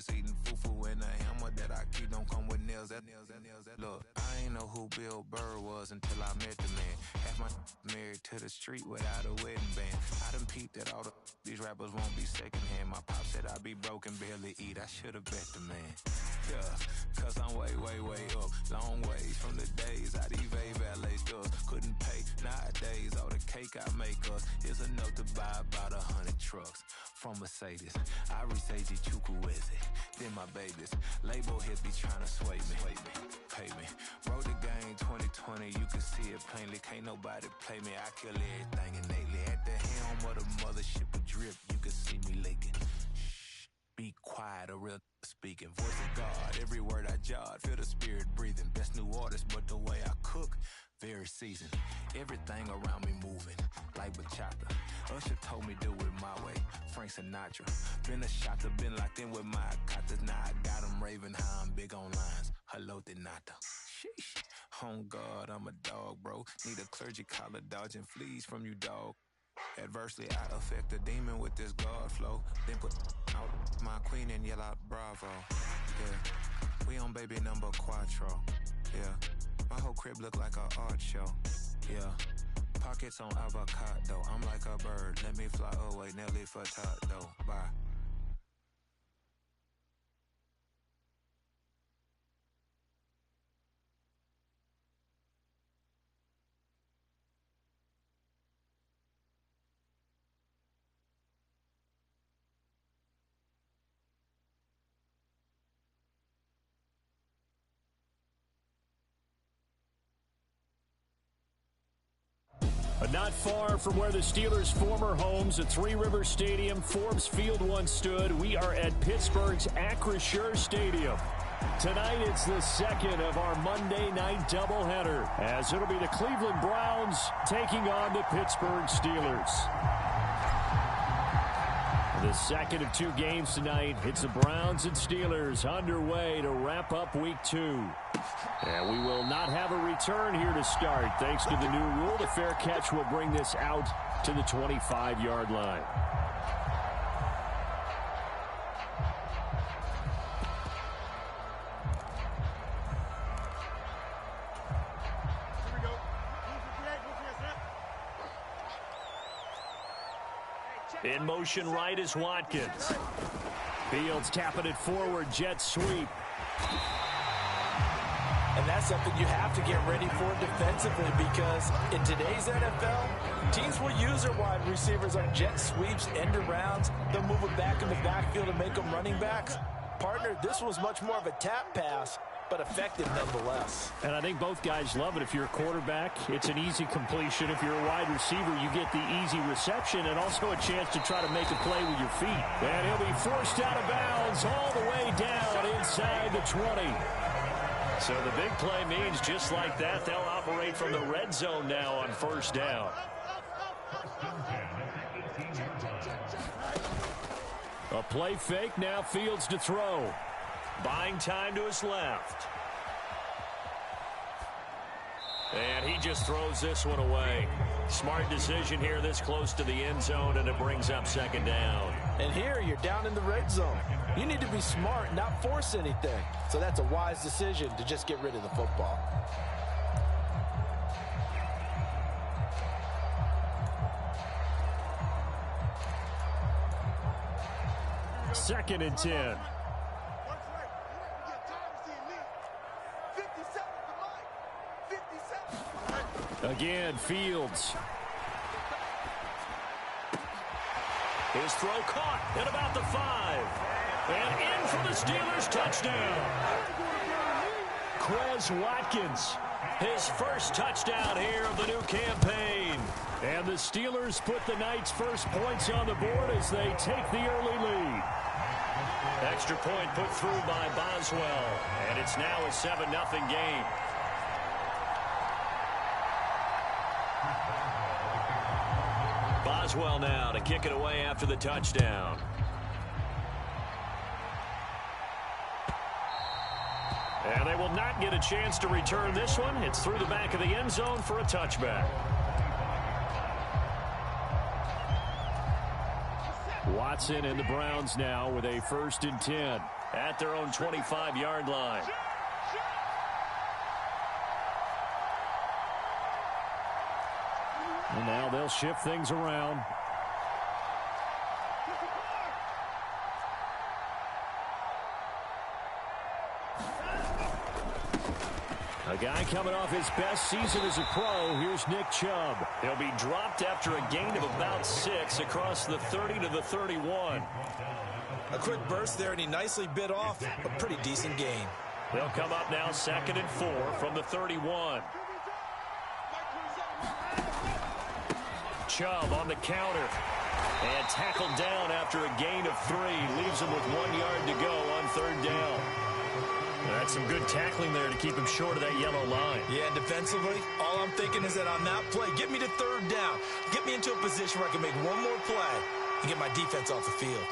boys eating fufu and a hammer that I keep don't come with nails. Look, I ain't know who Bill Burr was until I met the man. Half my married to the street without a wedding band. I done peeped that all these rappers won't be secondhand. My pop said I'd be broke and barely eat. I should've bet the man. Yeah, cause I'm way up. Long ways from the days I these valet stores couldn't pay. Nowadays, all the cake I make us is enough to buy about 100 trucks. From Mercedes, I resage Chukwueze. Then my babies, label heads be trying to sway me. Pay me. Wrote the game 2020, you can see it plainly. Can't nobody play me, I kill everything innately. At the helm of the mothership a drip, you can see me leaking. Shh, be quiet, a real speaking. Voice of God, every word I jot, feel the spirit breathing. Best new artist, but the way I cook, very seasoned. Everything around me moving, like bachata. Usher told me do it my way, Frank Sinatra. Been a shotter, been locked in with my katas. Now I got them raving how I'm big on lines. Hello, Denata. Sheesh. On God, I'm a dog, bro. Need a clergy collar, dodging fleas from you, dog. Adversely, I affect a demon with this God flow. Then put out my queen and yell out bravo. Yeah, we on baby number quattro. Yeah, my whole crib look like an art show. Yeah, pockets on avocado. I'm like a bird, let me fly away. Nelly Furtado, bye. Not far from where the Steelers' former homes at Three Rivers Stadium, Forbes Field once stood, we are at Pittsburgh's Acrisure Stadium. Tonight, it's the second of our Monday night doubleheader, as it'll be the Cleveland Browns taking on the Pittsburgh Steelers. The second of two games tonight. It's the Browns and Steelers underway to wrap up week 2. And we will not have a return here to start. Thanks to the new rule, the fair catch will bring this out to the 25-yard line. In motion right is Watkins. Fields tapping it forward, jet sweep. And that's something you have to get ready for defensively, because in today's NFL, teams will use their wide receivers on jet sweeps, end arounds. They'll move it back in the backfield and make them running backs. Partner, this was much more of a tap pass, but effective nonetheless. And I think both guys love it. If you're a quarterback, it's an easy completion. If you're a wide receiver, you get the easy reception and also a chance to try to make a play with your feet. And he'll be forced out of bounds all the way down inside the 20. So the big play means just like that, they'll operate from the red zone now on first down. A play fake, now Fields to throw. Buying time to his left. And he just throws this one away. Smart decision here this close to the end zone, and it brings up second down. And here you're down in the red zone. You need to be smart and not force anything. So that's a wise decision to just get rid of the football. Second and 10. Again, Fields. His throw caught at about the 5. And in for the Steelers touchdown. Quez Watkins, his first touchdown here of the new campaign. And the Steelers put the Knights' first points on the board as they take the early lead. Extra point put through by Boswell. And it's now a 7-0 game. Boswell now to kick it away after the touchdown. And they will not get a chance to return this one. It's through the back of the end zone for a touchback. Watson and the Browns now with a 1st and 10 at their own 25-yard line. And now they'll shift things around. A guy coming off his best season as a pro. Here's Nick Chubb. He'll be dropped after a gain of about 6 across the 30 to the 31. A quick burst there, and he nicely bit off a pretty decent gain. They'll come up now 2nd and 4 from the 31. Chubb on the counter. And tackled down after a gain of 3. Leaves him with 1 yard to go on 3rd down. That's some good tackling there to keep him short of that yellow line. Yeah, and defensively, all I'm thinking is that on that play, get me to 3rd down. Get me into a position where I can make one more play and get my defense off the field.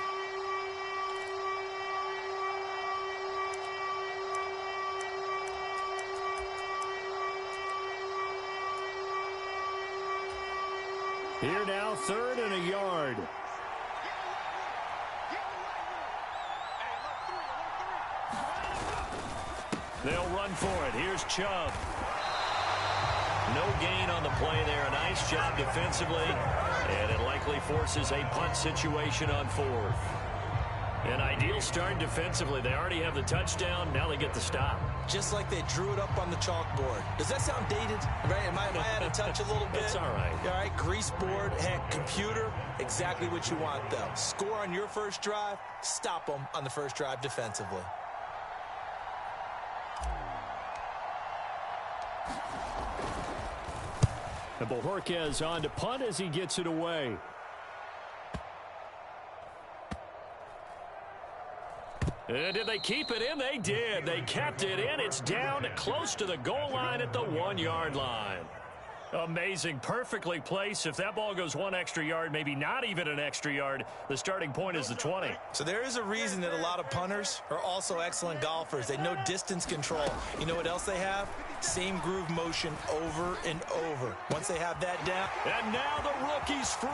Here now, 3rd and a yard. They'll run for it. Here's Chubb. No gain on the play there. A nice job defensively. And it likely forces a punt situation on 4th. An ideal start defensively. They already have the touchdown. Now they get the stop. Just like they drew it up on the chalkboard. Does that sound dated? Right? Am I out of touch a little bit? It's all right. All right, grease board, heck, computer, exactly what you want, though. Score on your first drive, stop them on the first drive defensively. And Bojorquez on to punt as he gets it away. And did they keep it in? They did. They kept it in. It's down close to the goal line at the 1 yard line. Amazing. Perfectly placed. If that ball goes 1 extra yard, maybe not even an extra yard, the starting point is the 20. So there is a reason that a lot of punters are also excellent golfers. They know distance control. You know what else they have? Same groove motion over and over. Once they have that down. And now the rookie's free.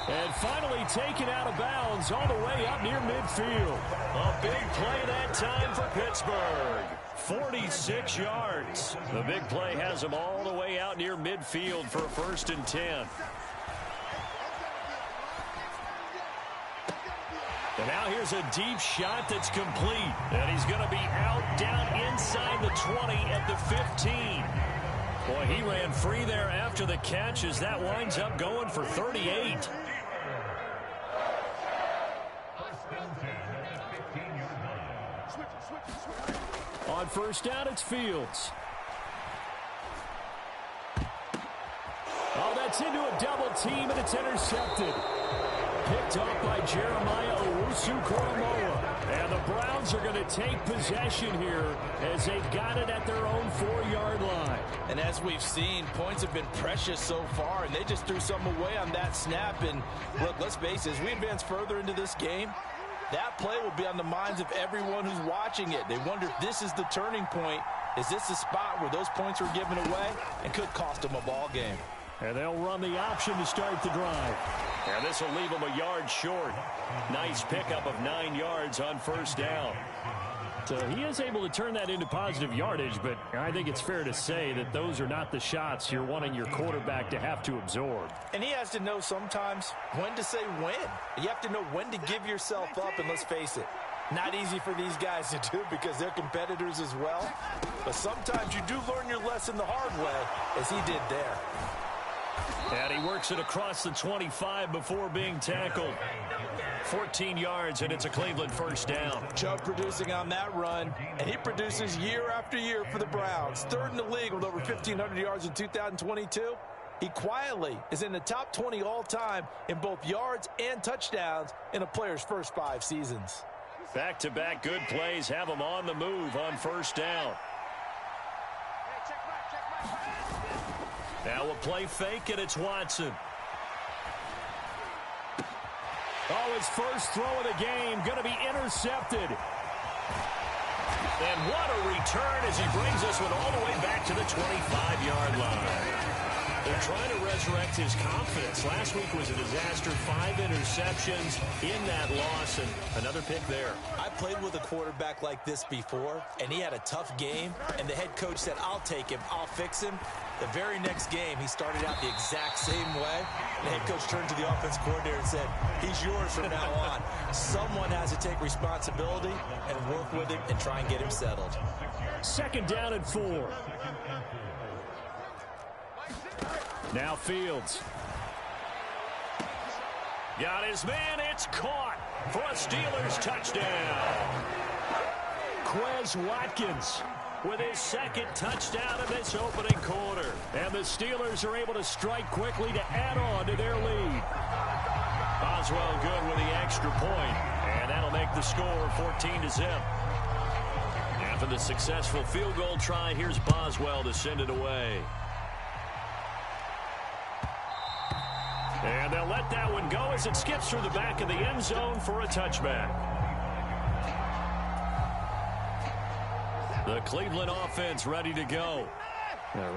And finally taken out of bounds all the way up near midfield. A big play that time for Pittsburgh. 46 yards. The big play has them all the way out near midfield for a 1st and 10. And now here's a deep shot that's complete. And he's going to be out down inside the 20 at the 15. Boy, he ran free there after the catch as that winds up going for 38. On 1st down, it's Fields. Oh, that's into a double team, and it's intercepted. Picked off by Jeremiah Owusu-Koramoah. And the Browns are going to take possession here as they've got it at their own 4 yard line. And as we've seen, points have been precious so far, and they just threw something away on that snap. And look, let's face it, as we advance further into this game, that play will be on the minds of everyone who's watching it. They wonder if this is the turning point. Is this the spot where those points are given away and could cost them a ball game? And they'll run the option to start the drive. And this will leave them a yard short. Nice pickup of 9 yards on 1st down. So he is able to turn that into positive yardage, but I think it's fair to say that those are not the shots you're wanting your quarterback to have to absorb. And he has to know sometimes when to say when. You have to know when to give yourself up, and let's face it, not easy for these guys to do because they're competitors as well. But sometimes you do learn your lesson the hard way, as he did there. And he works it across the 25 before being tackled. 14 yards, and it's a Cleveland 1st down. Chubb producing on that run, and he produces year after year for the Browns. 3rd in the league with over 1,500 yards in 2022. He quietly is in the top 20 all-time in both yards and touchdowns in a player's first 5 seasons. Back-to-back good plays have him on the move on 1st down. Now a play fake, and it's Watson. Oh, his first throw of the game going to be intercepted. And what a return as he brings us one all the way back to the 25-yard line. They're trying to resurrect his confidence. Last week was a disaster. 5 interceptions in that loss, and another pick there. I played with a quarterback like this before, and he had a tough game, and the head coach said, I'll take him, I'll fix him. The very next game, he started out the exact same way. The head coach turned to the offense coordinator and said, he's yours from now on. Someone has to take responsibility and work with him and try and get him settled. 2nd down and 4. Now Fields. Got his man. It's caught for a Steelers touchdown. Quez Watkins with his 2nd touchdown in this opening quarter. And the Steelers are able to strike quickly to add on to their lead. Boswell good with the extra point, and that'll make the score 14-0. After the successful field goal try, here's Boswell to send it away. And they'll let that one go as it skips through the back of the end zone for a touchback. The Cleveland offense ready to go.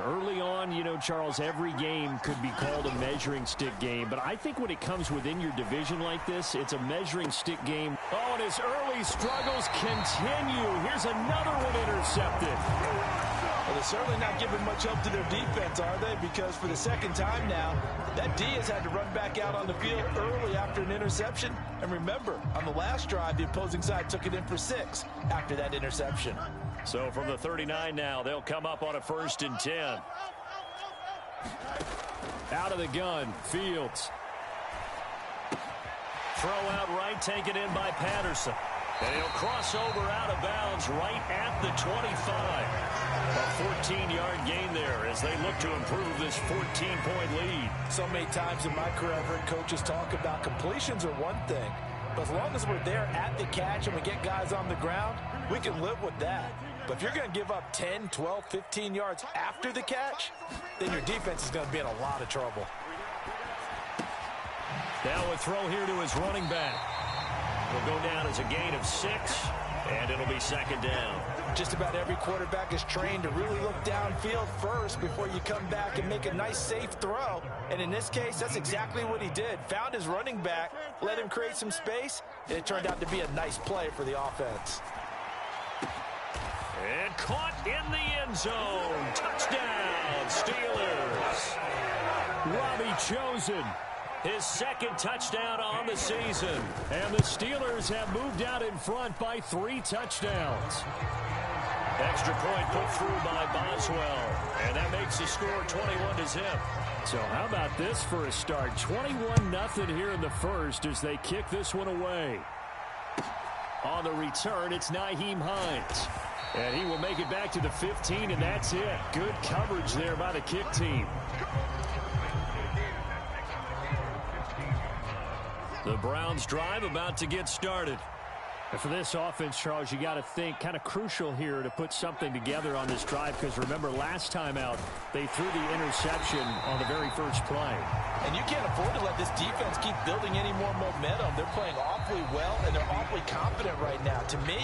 Early on, you know, Charles, every game could be called a measuring stick game. But I think when it comes within your division like this, it's a measuring stick game. Oh, and his early struggles continue. Here's another one intercepted. Well, they're certainly not giving much help to their defense, are they? Because for the 2nd time now, that D has had to run back out on the field early after an interception. And remember, on the last drive, the opposing side took it in for 6 after that interception. So from the 39 now, they'll come up on a 1st and 10. Out of the gun, Fields. Throw out right, taken in by Patterson. And he'll cross over out of bounds right at the 25. A 14-yard gain there as they look to improve this 14-point lead. So many times in my career, I've heard coaches talk about completions are one thing. But as long as we're there at the catch and we get guys on the ground, we can live with that. But if you're going to give up 10, 12, 15 yards after the catch, then your defense is going to be in a lot of trouble. Now a throw here to his running back. Will go down as a gain of 6, and it'll be 2nd down. Just about every quarterback is trained to really look downfield first before you come back and make a nice, safe throw. And in this case, that's exactly what he did. Found his running back, let him create some space, and it turned out to be a nice play for the offense. And caught in the end zone. Touchdown, Steelers. Robbie Chosen, his 2nd touchdown on the season. And the Steelers have moved out in front by 3 touchdowns. Extra point put through by Boswell. And that makes the score 21-0. So how about this for a start? 21-0 here in the 1st as they kick this one away. On the return, it's Nyheim Hines. And he will make it back to the 15, and that's it. Good coverage there by the kick team. The Browns drive about to get started. And for this offense, Charles, you got to think kind of crucial here to put something together on this drive because remember last time out they threw the interception on the very first play. And you can't afford to let this defense keep building any more momentum. They're playing awfully well and they're awfully confident right now. To me,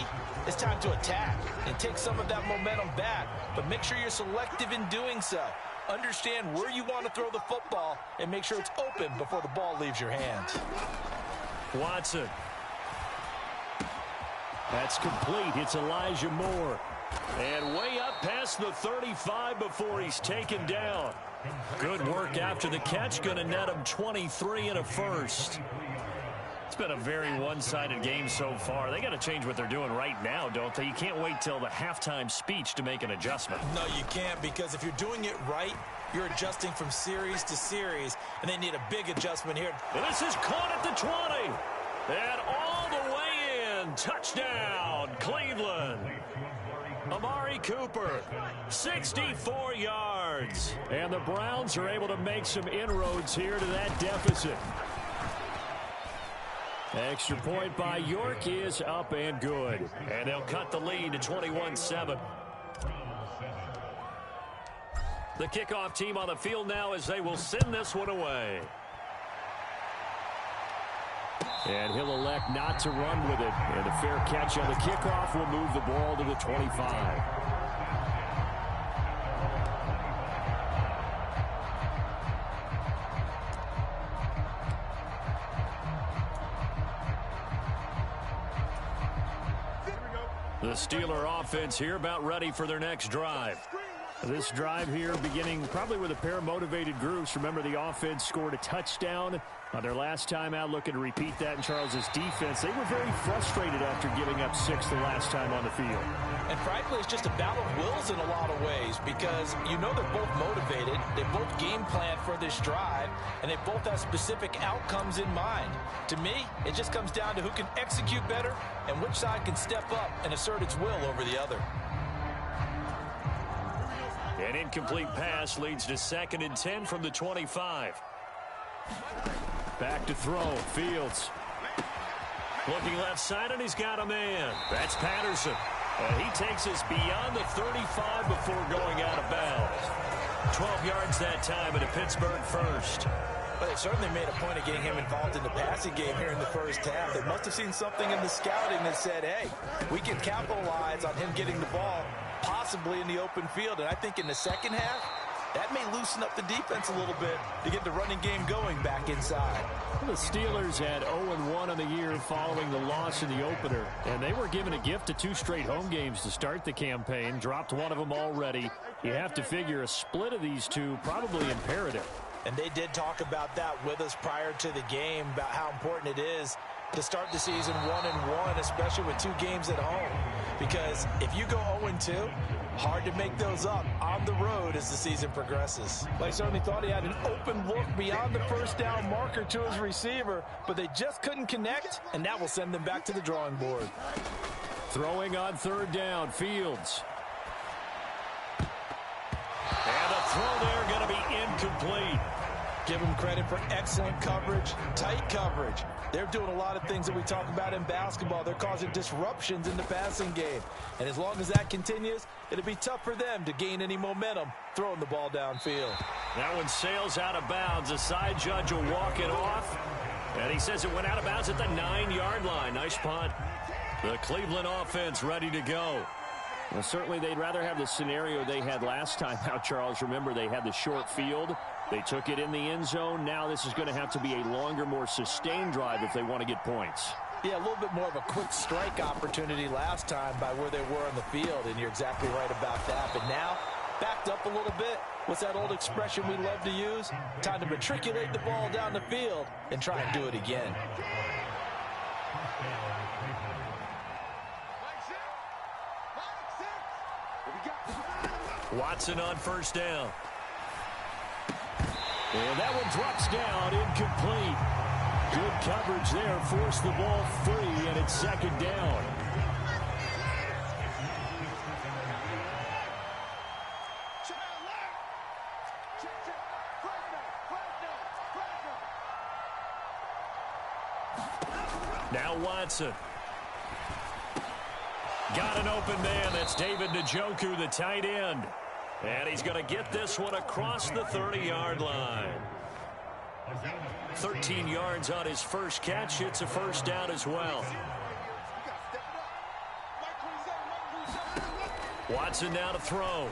it's time to attack and take some of that momentum back, but make sure you're selective in doing so. Understand where you want to throw the football and make sure it's open before the ball leaves your hands. Watson. That's complete. It's Elijah Moore. And way up past the 35 before he's taken down. Good work after the catch. Going to net him 23 and a 1st. It's been a very one-sided game so far. They got to change what they're doing right now, don't they? You can't wait till the halftime speech to make an adjustment. No, you can't, because if you're doing it right, you're adjusting from series to series, and they need a big adjustment here. And this is caught at the 20. And all the way in. Touchdown, Cleveland. Amari Cooper, 64 yards. And the Browns are able to make some inroads here to that deficit. Extra point by York is up and good. And they'll cut the lead to 21-7. The kickoff team on the field now as they will send this one away. And he'll elect not to run with it. And a fair catch on the kickoff will move the ball to the 25. The Steeler offense here about ready for their next drive. This drive here beginning probably with a pair of motivated groups. Remember, the offense scored a touchdown on their last time out, looking to repeat that in Charles' defense. They were very frustrated after giving up 6 the last time on the field. And frankly, it's just a battle of wills in a lot of ways because you know they're both motivated. They both game plan for this drive, and they both have specific outcomes in mind. To me, it just comes down to who can execute better and which side can step up and assert its will over the other. An incomplete pass leads to 2nd and 10 from the 25. Back to throw. Fields. Looking left side, and he's got a man. That's Patterson. And he takes us beyond the 35 before going out of bounds. 12 yards that time and a Pittsburgh first. But they certainly made a point of getting him involved in the passing game here in the first half. They must have seen something in the scouting that said, hey, we can capitalize on him getting the ball possibly in the open field. And I think in the second half, that may loosen up the defense a little bit to get the running game going back inside. The Steelers had 0-1 on the year following the loss in the opener. And they were given a gift of 2 straight home games to start the campaign. Dropped one of them already. You have to figure a split of these two probably imperative. And they did talk about that with us prior to the game, about how important it is to start the season 1-1, especially with 2 games at home. Because if you go 0-2, hard to make those up on the road as the season progresses. Well, I certainly thought he had an open look beyond the first down marker to his receiver, but they just couldn't connect, and that will send them back to the drawing board. Throwing on 3rd down, Fields. And the throw there going to be incomplete. Give them credit for excellent coverage, tight coverage. They're doing a lot of things that we talk about in basketball. They're causing disruptions in the passing game. And as long as that continues, it'll be tough for them to gain any momentum throwing the ball downfield. That one sails out of bounds. The side judge will walk it off. And he says it went out of bounds at the 9-yard line. Nice punt. The Cleveland offense ready to go. Well, certainly they'd rather have the scenario they had last time out, Charles. Remember, they had the short field. They took it in the end zone. Now this is going to have to be a longer, more sustained drive if they want to get points. Yeah, a little bit more of a quick strike opportunity last time by where they were on the field, and you're exactly right about that. But now, backed up a little bit. What's that old expression we love to use? Time to matriculate the ball down the field and try and do it again. Watson on 1st down. And that one drops down, incomplete. Good coverage there, forced the ball free, and it's 2nd down. Now Watson. Got an open man. That's David Njoku, the tight end. And he's going to get this one across the 30-yard line. 13 yards on his first catch. It's a 1st down as well. Watson now to throw.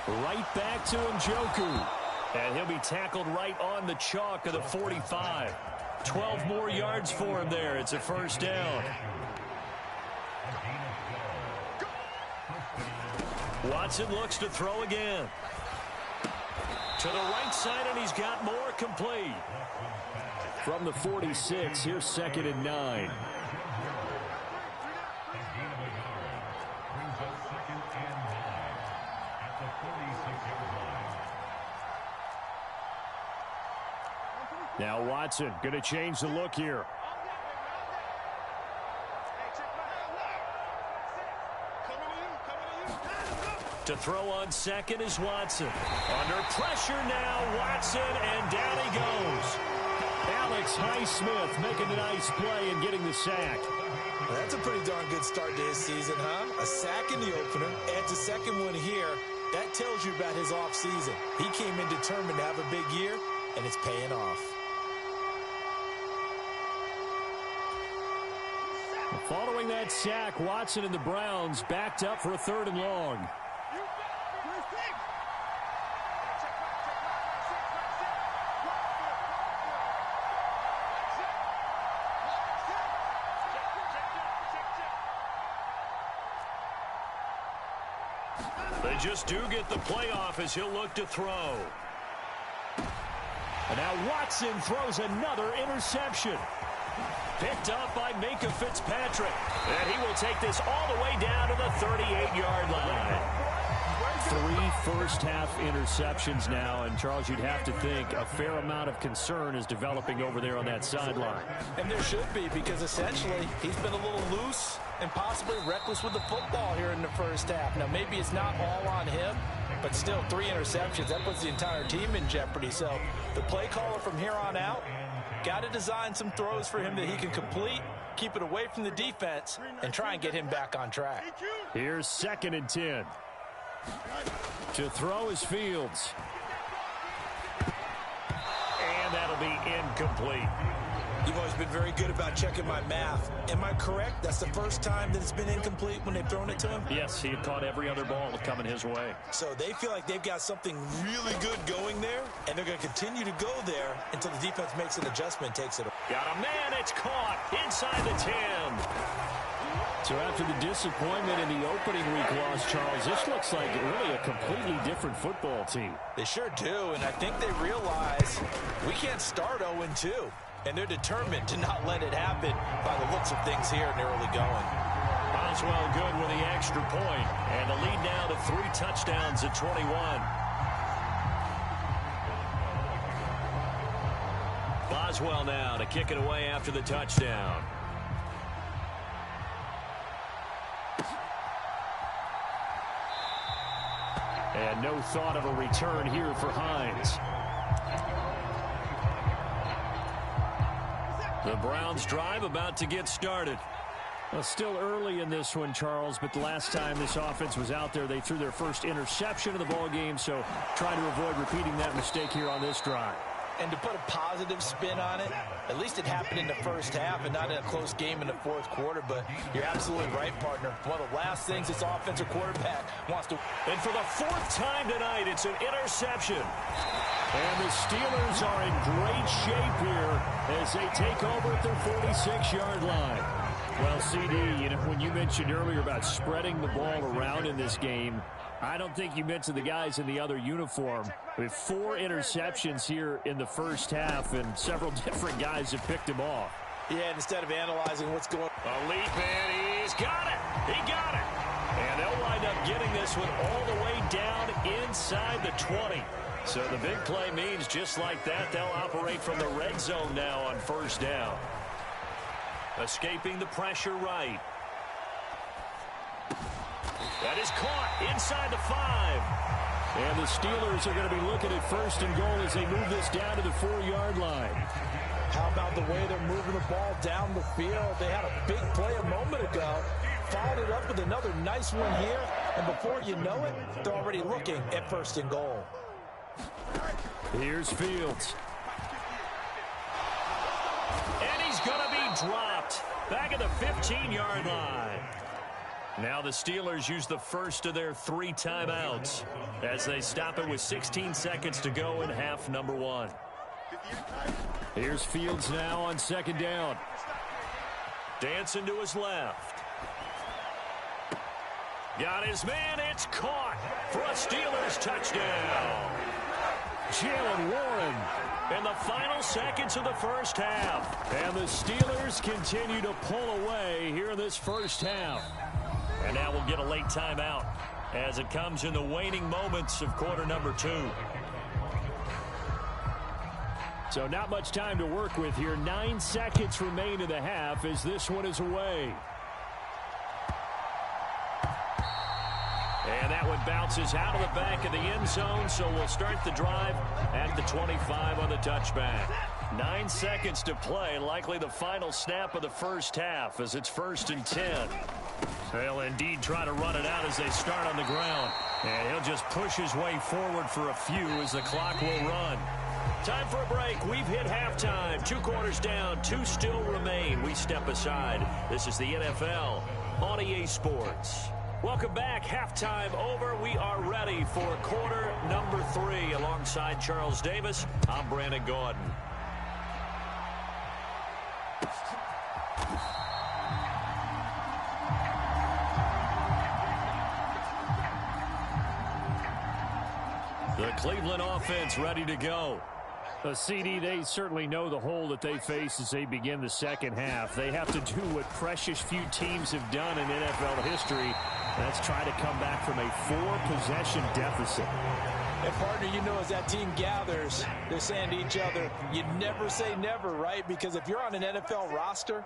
Right back to Njoku. And he'll be tackled right on the chalk of the 45. 12 more yards for him there. It's a 1st down. Watson looks to throw again. To the right side, and he's got more, complete. From the 46, here's 2nd and 9. Now Watson going to change the look here. To throw on 2nd is Watson. Under pressure now, Watson, and down he goes. Alex Highsmith making a nice play and getting the sack. Well, that's a pretty darn good start to his season, huh? A sack in the opener, adds a 2nd one here. That tells you about his offseason. He came in determined to have a big year, and it's paying off. Following that sack, Watson and the Browns backed up for a 3rd and long. They just do get the playoff as he'll look to throw. And now Watson throws another interception. Picked up by Minkah Fitzpatrick. And he will take this all the way down to the 38-yard line. 3 first-half interceptions now, and Charles, you'd have to think a fair amount of concern is developing over there on that sideline. And there should be, because essentially he's been a little loose and possibly reckless with the football here in the first half. Now, maybe it's not all on him, but still 3 interceptions. That puts the entire team in jeopardy. So the play caller from here on out got to design some throws for him that he can complete, keep it away from the defense, and try and get him back on track. Here's 2nd and 10. To throw is Fields. And that'll be incomplete. You've always been very good about checking my math. Am I correct? That's the first time that it's been incomplete when they've thrown it to him? Yes, he had caught every other ball coming his way. So they feel like they've got something really good going there, and they're going to continue to go there until the defense makes an adjustment, takes it. Got a man, it's caught inside the 10. So after the disappointment in the opening week loss, Charles, this looks like really a completely different football team. They sure do, and I think they realize we can't start 0-2. And they're determined to not let it happen by the looks of things here in the early going. Boswell good with the extra point, and the lead now to 3 touchdowns at 21. Boswell now to kick it away after the touchdown. And no thought of a return here for Hines. The Browns drive about to get started. Well, still early in this one, Charles, but the last time this offense was out there, they threw their first interception of the ball game, so trying to avoid repeating that mistake here on this drive. And to put a positive spin on it, at least it happened in the first half and not in a close game in the fourth quarter, but you're absolutely right, partner. One of the last things this offensive quarterback wants to... And for the 4th time tonight, it's an interception. And the Steelers are in great shape here as they take over at their 46-yard line. Well, CD, you know, when you mentioned earlier about spreading the ball around in this game, I don't think you mentioned the guys in the other uniform. With 4 interceptions here in the first half, and several different guys have picked them off. Yeah, and instead of analyzing what's going on. A leap, and he's got it. He got it. And they'll wind up getting this one all the way down inside the 20. So the big play means just like that, they'll operate from the red zone now on 1st down. Escaping the pressure right. That is caught inside the 5. And the Steelers are going to be looking at 1st and goal as they move this down to the 4-yard line. How about the way they're moving the ball down the field? They had a big play a moment ago. Followed it up with another nice one here. And before you know it, they're already looking at 1st and goal. Here's Fields. And he's going to be dropped back at the 15-yard line. Now the Steelers use the first of their 3 timeouts as they stop it with 16 seconds to go in half number 1. Here's Fields now on 2nd down. Dancing to his left. Got his man. It's caught for a Steelers touchdown. Jaylen Warren in the final seconds of the first half. And the Steelers continue to pull away here in this first half. And now we'll get a late timeout as it comes in the waning moments of quarter number 2. So not much time to work with here. 9 seconds remain in the half as this one is away. And that one bounces out of the back of the end zone, so we'll start the drive at the 25 on the touchback. 9 seconds to play, likely the final snap of the first half as it's 1st and 10. They'll indeed try to run it out as they start on the ground. And he'll just push his way forward for a few as the clock will run. Time for a break. We've hit halftime. 2 quarters down, 2 still remain. We step aside. This is the NFL on EA Sports. Welcome back. Halftime over. We are ready for quarter number 3. Alongside Charles Davis, I'm Brandon Gaudin. The Cleveland offense ready to go. CD, they certainly know the hole that they face as they begin the second half. They have to do what precious few teams have done in NFL history. That's try to come back from a 4-possession deficit. And, partner, you know, as that team gathers, they're saying to each other, you never say never, right? Because if you're on an NFL roster,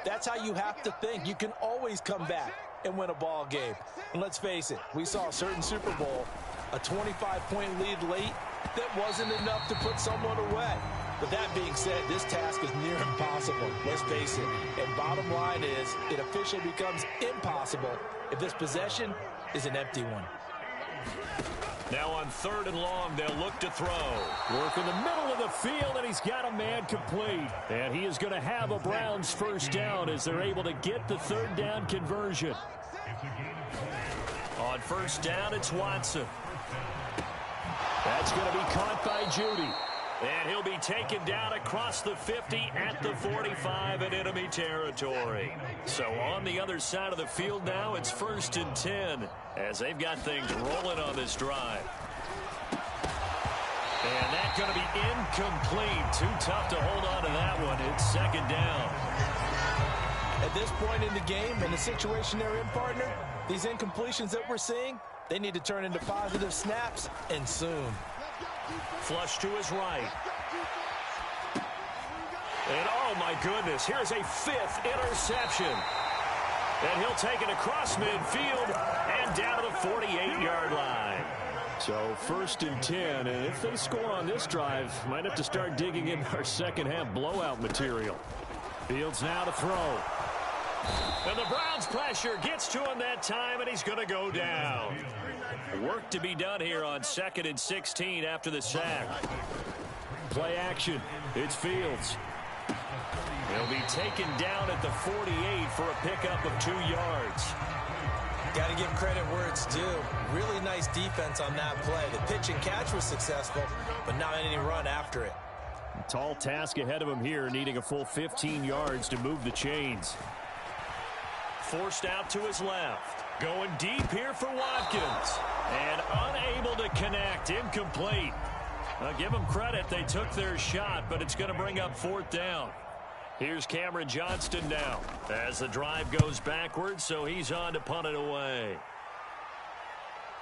that's how you have to think. You can always come back and win a ball game. And let's face it, we saw a certain Super Bowl, a 25-point lead late, that wasn't enough to put someone away. But that being said, this task is near impossible. Let's face it. And bottom line is, it officially becomes impossible if this possession is an empty one. Now on 3rd and long, they'll look to throw. Work in the middle of the field, and he's got a man complete. And he is going to have a Browns first down as they're able to get the 3rd down conversion. On 1st down, it's Watson. That's going to be caught by Jeudy. And he'll be taken down across the 50 at the 45 in enemy territory. So on the other side of the field now, it's 1st and 10 as they've got things rolling on this drive. And that's going to be incomplete. Too tough to hold on to that one. It's 2nd down. At this point in the game, in the situation they're in, partner, these incompletions that we're seeing, they need to turn into positive snaps, and soon. Flush to his right. And oh my goodness, here's a 5th interception. And he'll take it across midfield and down to the 48-yard line. So 1st and 10, and if they score on this drive, might have to start digging in our second half blowout material. Fields now to throw. And the Browns pressure gets to him that time, and he's going to go down. Work to be done here on 2nd and 16 after the sack. Play action. It's Fields. He'll be taken down at the 48 for a pickup of 2 yards. Got to give credit where it's due. Really nice defense on that play. The pitch and catch was successful, but not any run after it. A tall task ahead of him here, needing a full 15 yards to move the chains. Forced out to his left. Going deep here for Watkins. And unable to connect. Incomplete. I'll give them credit. They took their shot, but it's going to bring up 4th down. Here's Cameron Johnston now as the drive goes backwards, so he's on to punt it away.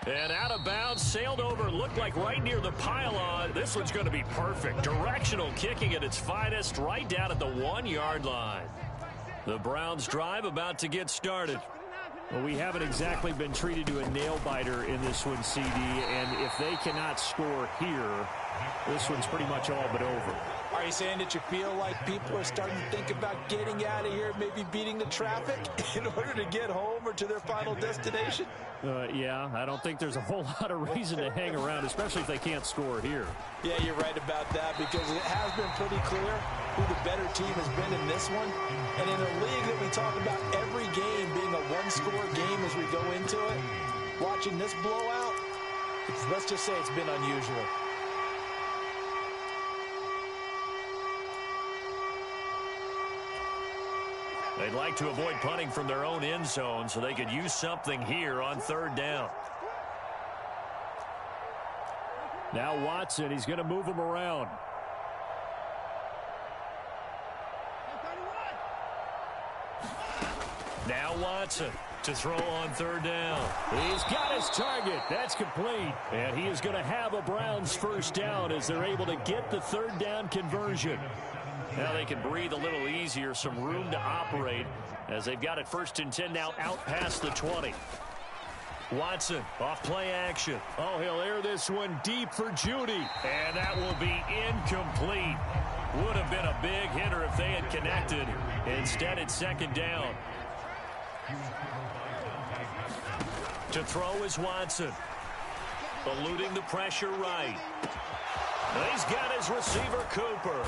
And out of bounds, sailed over, looked like right near the pylon. This one's going to be perfect. Directional kicking at its finest, right down at the 1-yard line. The Browns drive about to get started. Well, we haven't exactly been treated to a nail-biter in this one, CD, and if they cannot score here, this one's pretty much all but over. Are you saying that you feel like people are starting to think about getting out of here, maybe beating the traffic in order to get home or to their final destination? Yeah, I don't think there's a whole lot of reason to hang around, especially if they can't score here. Yeah, you're right about that, because it has been pretty clear who the better team has been in this one. And in a league that we talk about every game being a one-score game as we go into it, watching this blowout, let's just say it's been unusual. They'd like to avoid punting from their own end zone so they could use something here on 3rd down. Now Watson, he's going to move him around. Now Watson to throw on 3rd down. He's got his target. That's complete. And he is going to have a Browns first down as they're able to get the 3rd down conversion. Now they can breathe a little easier, some room to operate as they've got it 1st and 10 now out past the 20. Watson off play action. Oh, he'll air this one deep for Jeudy. And that will be incomplete. Would have been a big hitter if they had connected. Instead, it's 2nd down. To throw is Watson. Eluding the pressure right. He's got his receiver, Cooper.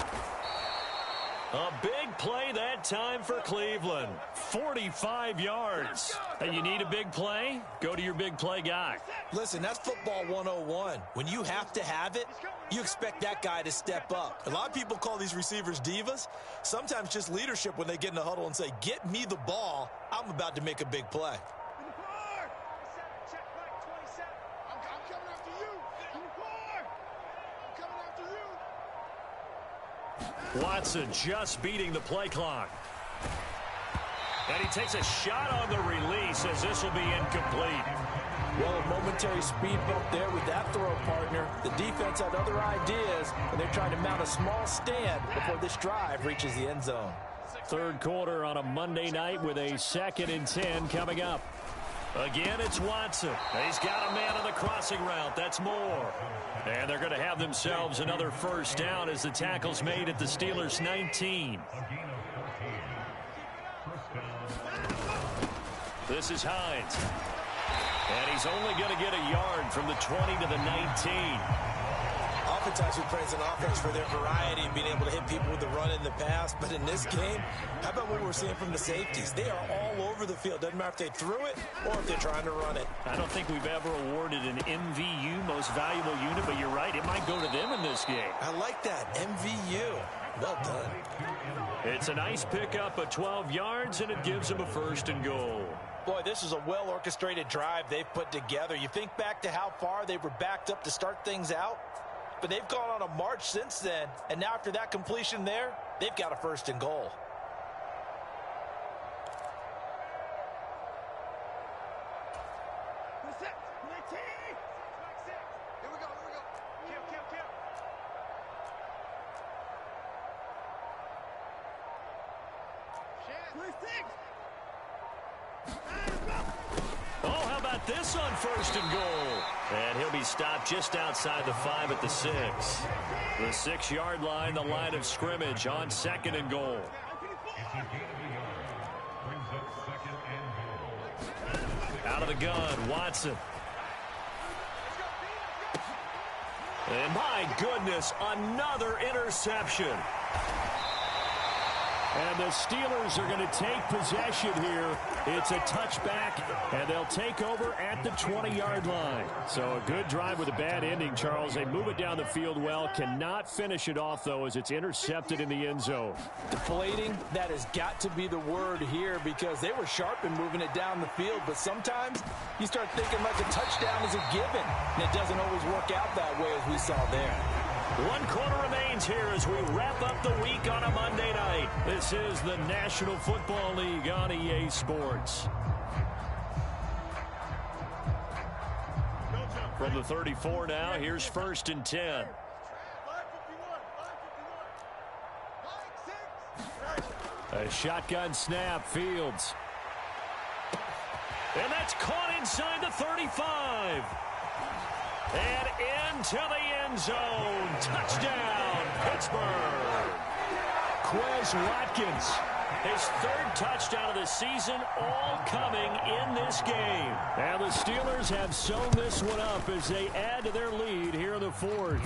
A big play that time for Cleveland. 45 yards. And you need a big play? Go to your big play guy. Listen, that's football 101. When you have to have it, you expect that guy to step up. A lot of people call these receivers divas. Sometimes just leadership when they get in the huddle and say, get me the ball. I'm about to make a big play. Watson just beating the play clock. And he takes a shot on the release as this will be incomplete. Well, a momentary speed bump there with that throw, partner. The defense had other ideas, and they're trying to mount a small stand before this drive reaches the end zone. Third quarter on a Monday night with a 2nd and 10 coming up. Again, it's Watson. He's got a man on the crossing route. That's Moore. And they're going to have themselves another first down as the tackle's made at the Steelers' 19. This is Hines. And he's only going to get a yard from the 20 to the 19. Oftentimes we praise an offense for their variety and being able to hit people with the run in the pass. But in this game, how about what we're seeing from the safeties? They are all over the field. Doesn't matter if they threw it or if they're trying to run it. I don't think we've ever awarded an MVU, most valuable unit, but you're right. It might go to them in this game. I like that. MVU. Well done. It's a nice pickup of 12 yards, and it gives them a 1st and goal. Boy, this is a well-orchestrated drive they've put together. You think back to how far they were backed up to start things out, but they've gone on a march since then, and now after that completion there, they've got a 1st and goal. Oh, how about this on 1st and goal? And he'll be stopped just outside the 5 at the 6. The 6-yard line, the line of scrimmage on 2nd and goal. Out of the gun, Watson. And my goodness, another interception. And the Steelers are going to take possession here. It's a touchback, and they'll take over at the 20-yard line. So a good drive with a bad ending, Charles. They move it down the field well. Cannot finish it off, though, as it's intercepted in the end zone. Deflating, that has got to be the word here because they were sharp in moving it down the field. But sometimes you start thinking like a touchdown is a given, and it doesn't always work out that way as we saw there. 1 quarter remains here as we wrap up the week on a Monday night. This is the National Football League on EA Sports. From the 34 now, here's 1st and 10. A shotgun snap, Fields. And that's caught inside the 35. And into the end zone. Touchdown, Pittsburgh. Quez Watkins, his 3rd touchdown of the season, all coming in this game. And the Steelers have sewn this one up as they add to their lead here in the 4th.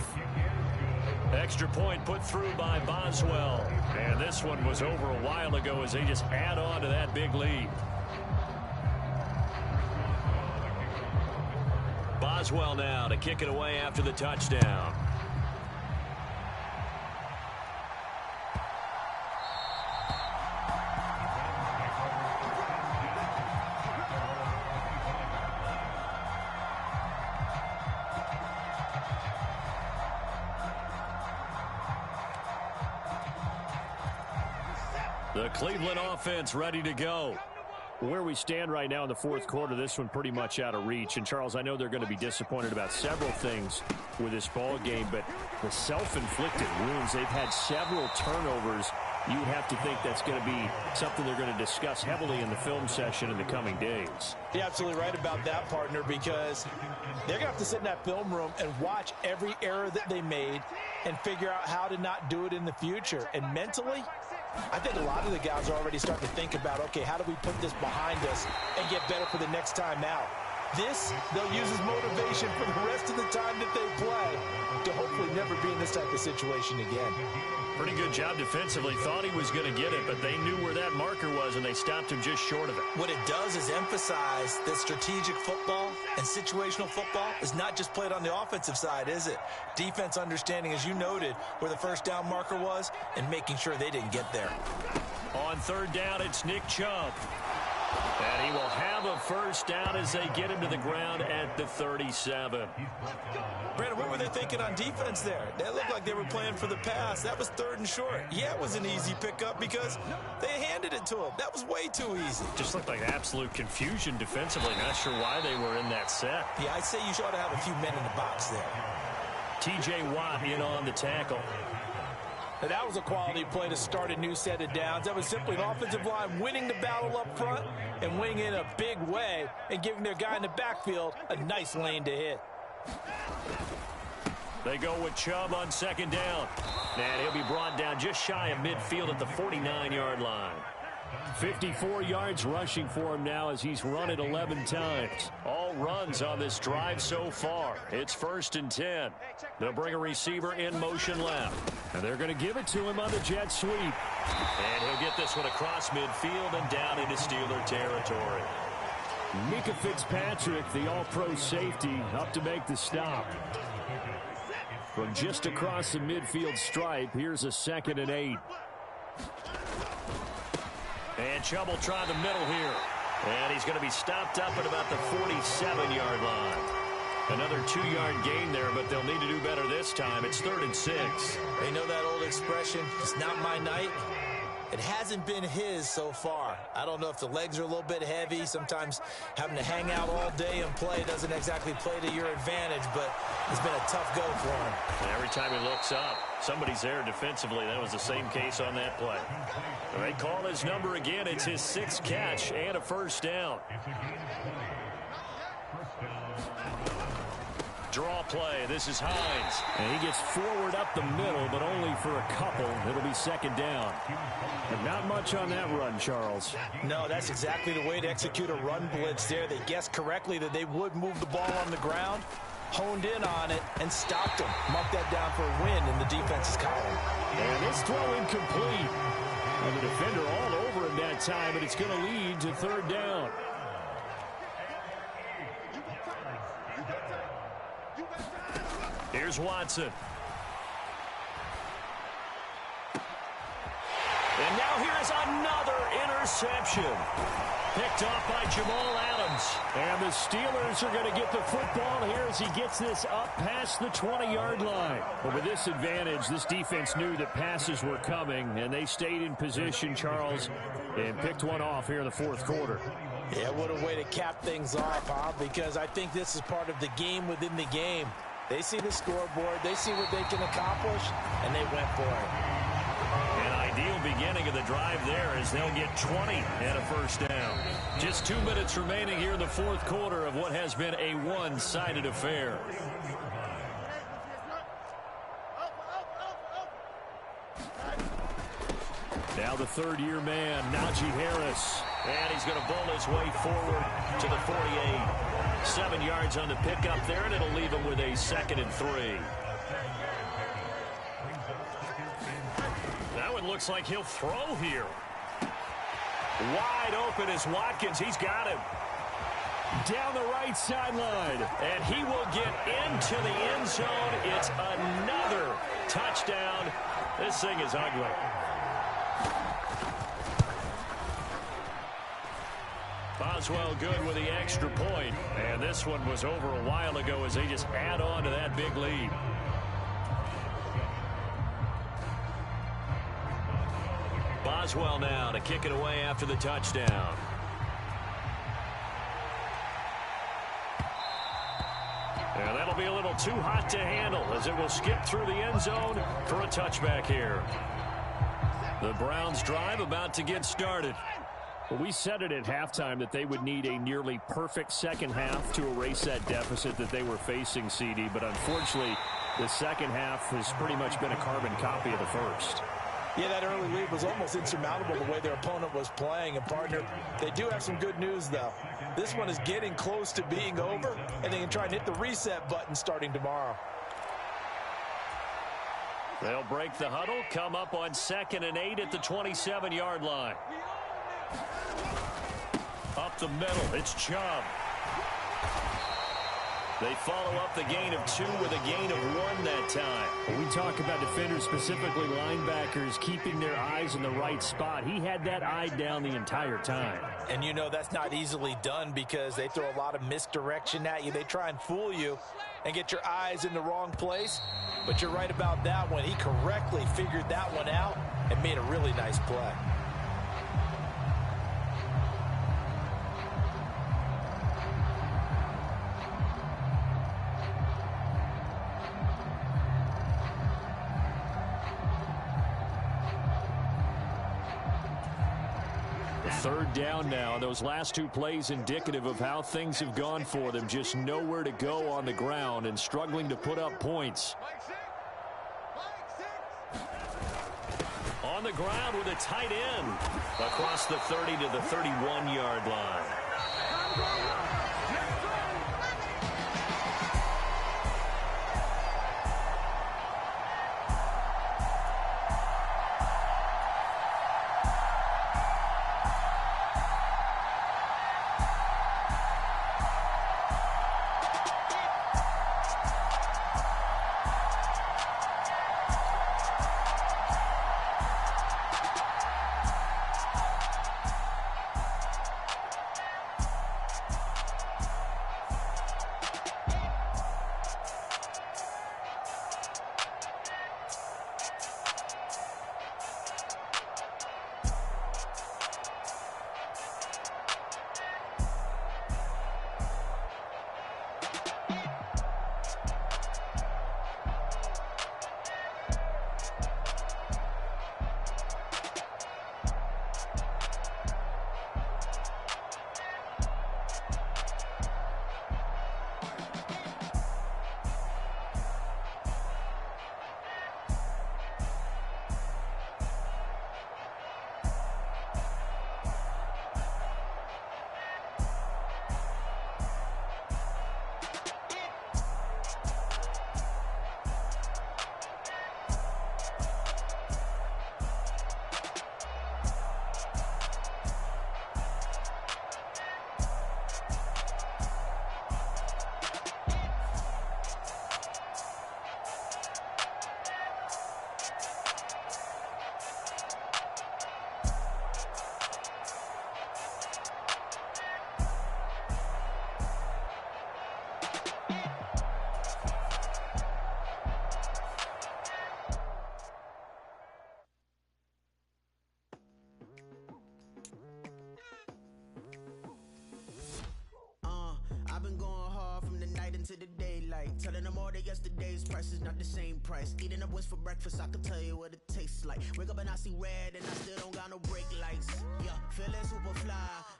Extra point put through by Boswell. And this one was over a while ago as they just add on to that big lead. Boswell now to kick it away after the touchdown. The Cleveland offense ready to go. Where we stand right now in the 4th quarter, this one pretty much out of reach. And, Charles, I know they're going to be disappointed about several things with this ball game, but the self-inflicted wounds, they've had several turnovers. You would have to think that's going to be something they're going to discuss heavily in the film session in the coming days. You're absolutely right about that, partner, because they're going to have to sit in that film room and watch every error that they made and figure out how to not do it in the future. And mentally, I think a lot of the guys are already starting to think about, okay, how do we put this behind us and get better for the next time out? This, they'll use as motivation for the rest of the time that they play to hopefully never be in this type of situation again. Pretty good job defensively. Thought he was going to get it, but they knew where that marker was, and they stopped him just short of it. What it does is emphasize that strategic football and situational football is not just played on the offensive side, is it? Defense understanding, as you noted, where the 1st down marker was and making sure they didn't get there. On 3rd down, it's Nick Chubb. And he will have a first down as they get him to the ground at the 37. Brandon, what were they thinking on defense there? They looked like they were playing for the pass. That was 3rd and short. Yeah, it was an easy pickup because they handed it to him. That was way too easy. Just looked like absolute confusion defensively. Not sure why they were in that set. Yeah, I'd say you should have a few men in the box there. T.J. Watt in on the tackle. And that was a quality play to start a new set of downs. That was simply an offensive line winning the battle up front and winning in a big way and giving their guy in the backfield a nice lane to hit. They go with Chubb on 2nd down. And he'll be brought down just shy of midfield at the 49-yard line. 54 yards rushing for him now as he's run it 11 times. All runs on this drive so far. It's 1st and 10. They'll bring a receiver in motion left. And they're going to give it to him on the jet sweep. And he'll get this one across midfield and down into Steeler territory. Micah Fitzpatrick, the all-pro safety, up to make the stop. From just across the midfield stripe, here's a 2nd and 8. And Chubb will try the middle here. And he's going to be stopped up at about the 47-yard line. Another 2-yard gain there, but they'll need to do better this time. It's 3rd and 6. They know that old expression, it's not my night. It hasn't been his so far. I don't know if the legs are a little bit heavy. Sometimes having to hang out all day and play doesn't exactly play to your advantage, but it's been a tough go for him. And every time he looks up, somebody's there defensively. That was the same case on that play. They call his number again. It's his 6th catch and a 1st down. Draw play. This is Hines. And he gets forward up the middle, but only for a couple. It'll be 2nd down. And not much on that run, Charles. No, that's exactly the way to execute a run blitz there. They guessed correctly that they would move the ball on the ground, honed in on it, and stopped him. Marked that down for a win in the defense's column. And this throw incomplete. And the defender all over him that time, and it's going to lead to 3rd down. Here's Watson. And now here's another interception. Picked off by Jamal Adams. And the Steelers are going to get the football here as he gets this up past the 20-yard line. But with this advantage, this defense knew that passes were coming, and they stayed in position, Charles, and picked one off here in the 4th quarter. Yeah, what a way to cap things off, huh? Because I think this is part of the game within the game. They see the scoreboard, they see what they can accomplish, and they went for it. An ideal beginning of the drive there as they'll get 20 and a 1st down. Just 2 minutes remaining here in the 4th quarter of what has been a one-sided affair. Now the 3rd-year man, Najee Harris. And he's going to bowl his way forward to the 48. 7 yards on the pickup there, and it'll leave him with a 2nd and 3. That one looks like he'll throw here. Wide open is Watkins. He's got him. Down the right sideline. And he will get into the end zone. It's another touchdown. This thing is ugly. Boswell good with the extra point. And this one was over a while ago as they just add on to that big lead. Boswell now to kick it away after the touchdown. And that'll be a little too hot to handle as it will skip through the end zone for a touchback here. The Browns drive about to get started. Well, we said it at halftime that they would need a nearly perfect second half to erase that deficit that they were facing, CD. But unfortunately, the second half has pretty much been a carbon copy of the first. Yeah, that early lead was almost insurmountable the way their opponent was playing. And, partner, they do have some good news, though. This one is getting close to being over, and they can try and hit the reset button starting tomorrow. They'll break the huddle, come up on 2nd and 8 at the 27-yard line. Up the middle, it's Chubb. They follow up the gain of 2 with a gain of 1 that time. When we talk about defenders, specifically linebackers, keeping their eyes in the right spot. He had that eye down the entire time. And you know that's not easily done because they throw a lot of misdirection at you. They try and fool you and get your eyes in the wrong place. But you're right about that one. He correctly figured that one out and made a really nice play. Third down now. Those last 2 plays indicative of how things have gone for them. Just nowhere to go on the ground and struggling to put up points. On the ground with a tight end. Across the 30 to the 31-yard line. into the daylight, telling them all that yesterday's price is not the same price. Eating up what's for breakfast, I can tell you what it tastes like. Wake up and I see red and I still don't got no brake lights. Yeah, feeling super fly.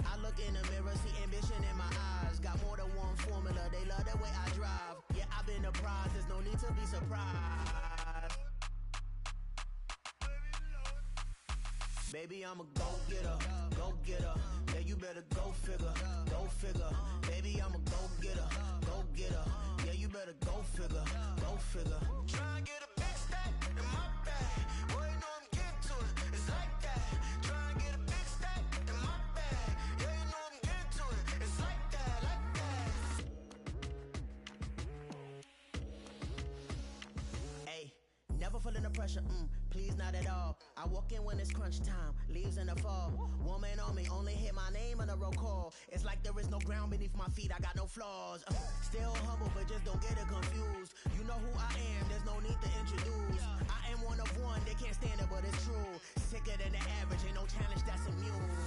I look in the mirror, see ambition in my eyes. Got more than one formula, they love the way I drive. Yeah, I've been apprised, there's no need to be surprised. Baby, I'm a go-getter, go-getter. Yeah, you better go figure, go figure. Baby, I'm a go-getter, go-getter. Yeah, you better go figure, go figure. Try and get a big stack in my bag. Boy, you know I'm getting to it, it's like that. Try and get a big stack in my bag. Yeah, you know I'm getting to it, it's like that, like that. Hey, never feeling the pressure, please not at all. I walk in when it's crunch time, leaves in the fall. Woman on me, only hit my name on the roll call. It's like there is no ground beneath my feet, I got no flaws. Still humble, but just don't get it confused. You know who I am, there's no need to introduce. I am one of one, they can't stand it, but it's true. Sicker than the average, ain't no challenge that's immune.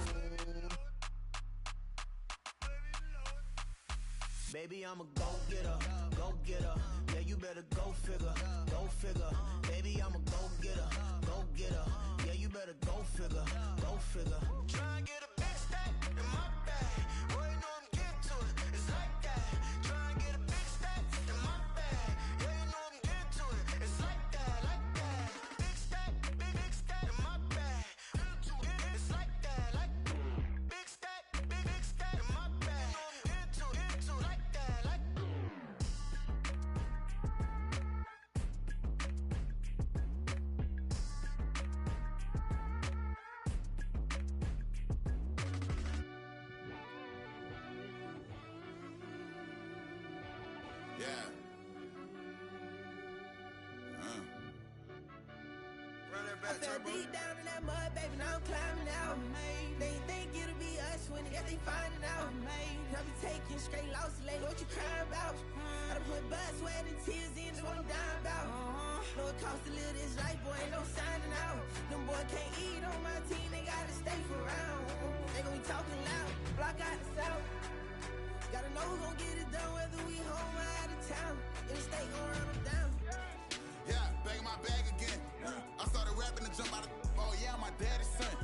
Baby, I'm a go-getter, go-getter. Yeah, you better go figure, go figure. Baby, I'm a go-getter, go-getter. Yeah, you better go figure, go figure. Try and get a big stack in my bag. Boy, you know I'm getting to it, it's like that. Try and get a big stack in my bag. Yeah, you know I'm getting to it, it's like that, like that. Big stack, big stack in my bag. It's like that, like big stack in my bag. Get to it, like that, like. I fell deep down in that mud, baby, now I'm climbing out. They ain't think it'll be us when they finding out. I be taking straight losses, lady, what you crying about? I done put blood, sweat, and tears in, that's what I'm dying about. Know it costs to live this life, boy, ain't no signing out. Them boy can't eat on my team, they gotta stay for round. They gon' be talking loud, block out the south. Gotta know who gon' get it done, whether we home or out of town. In the state gon' run them down. Yeah, back in my bag again. I started rapping to jump out of, oh yeah, my daddy's son.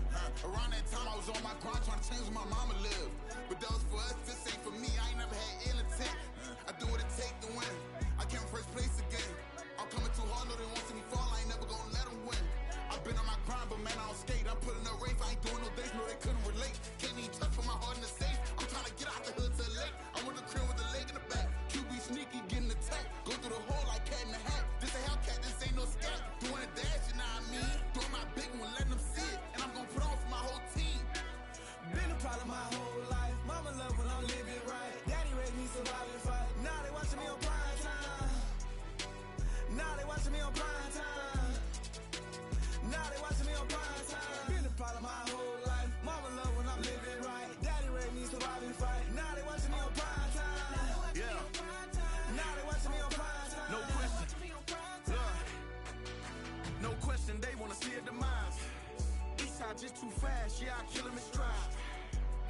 Around that time I was on my grind trying to change where my mama lived. But that was for us, this ain't for me, I ain't never had ill intent. I do what it take to win. I came first place again. I'm coming too hard, no they won't see me fall, I ain't never gonna let them win. I've been on my grind, but man, I don't skate. I'm putting up race, I ain't doing no days, no they couldn't relate. Can't even touch for my heart in the safe. I'm trying to get out the hood to the lake. I'm with the crib with the leg in the back. QB sneaky, getting attacked. Go through the hole like cat in the hat. This a Hellcat, this ain't no scat. Doing a dash, you know what I mean? Doing my big one, letting them see it. And I'm gonna put on for my whole team. Been a problem my whole life. Mama love when I'm living right. Daddy raised me survive and fight. Now they watching me on prime time. Now they watching me on prime time. Now they watching me on prime time. Been a problem my whole life. Mama love when I'm living right. Daddy raised me survive and fight. Now they watching me on prime time. Yeah. Now they watching me on prime time. No question. No question, they wanna see a demise. Eastside just too fast, yeah, I kill him in stride.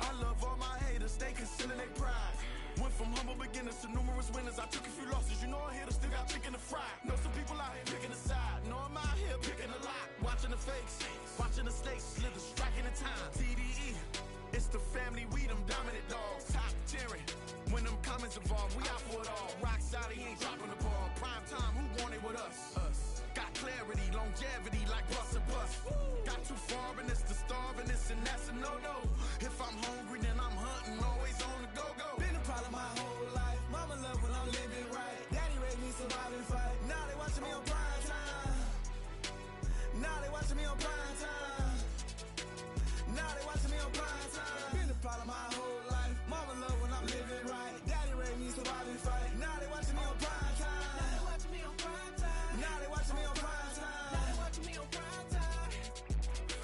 I love all my haters, they concealing their pride. Went from humble beginners to numerous winners. I took a few losses, you know I hit, still got chicken to fry. Know some people out here picking a side. Know I'm out here picking a lot. Watching the fakes, watching the stakes, slither, striking the time. TDE, it's the family, we them dominant dogs. Top tiering, when them comments involved, we out for it all. Rock side, he ain't dropping the ball. Prime time, who want it with us? Got clarity, longevity, like bust a bust. Got too far and it's the starving, this and that's a no-no. If I'm hungry, then I'm hunting, always on the go-go. Been a problem my whole life. Mama love when I'm living right. Daddy raised me survive and fight. Now they watching me on prime time. Now they watching me on prime time. Now they watching me on prime time. Been a problem my whole life. Mama love when I'm living right. Daddy raised me survive and fight. Now they watching me on prime time. Now they watching me on prime time. Now they watching me on prime time. Now they watching me on prime time.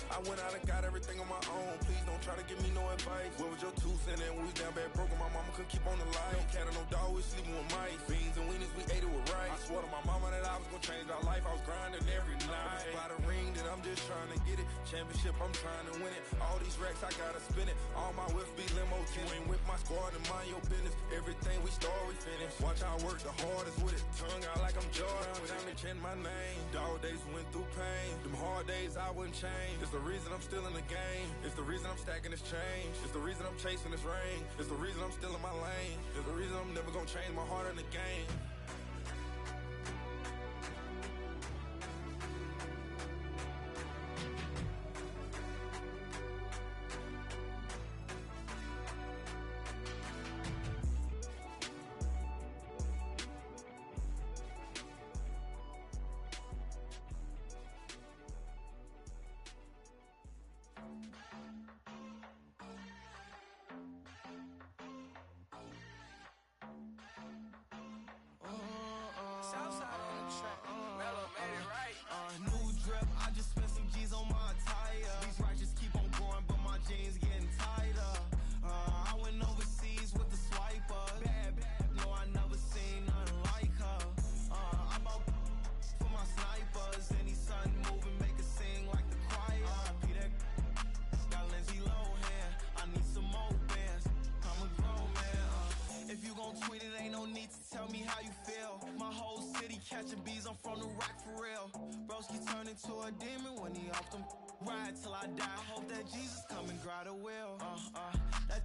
I went out and got everything on my own. Please don't try to give me no advice. What was your 2 cents and we was down bad broke and my mama couldn't keep on the line. No cat and no dog, we sleeping with mice. Beans and weenies, we ate it with rice. I swore to my mama that I was gonna change our life. I was grinding every night. By the ring that I'm just trying to get it. Championship, I'm trying to win it. All these racks, I gotta spin it. All my whips be limo tinted. With my squad and mind your business. Everything we start, we finish. Watch I work the hardest with it. Tongue out like I'm Jordan. Without me chanting my name. Dog days went through pain. Them hard days I wouldn't change. It's the reason I'm still in the game. It's the reason I'm stacking this change. It's the reason I'm chasing this rain. It's the reason I'm still in my lane. It's the reason I'm never gonna change my heart in the game. Southside on the track. Mellow made it right. New drip, I just spent some G's on my attire. These righteous keep on growing, but my jeans getting tighter. I went overseas with the swiper. Bad, no, I never seen nothing like her. I'm out for my snipers. Any son moving, make it sing like the choir. Peter got Lindsay Lohan. I need some more bands. I'm a grown man. If you gon' tweet it, ain't no need to tell me how you feel. My whole city catching bees, I'm from the rock for real. Broski turned into a demon when he off them. Ride till I die. Hope that Jesus come and grab the wheel. That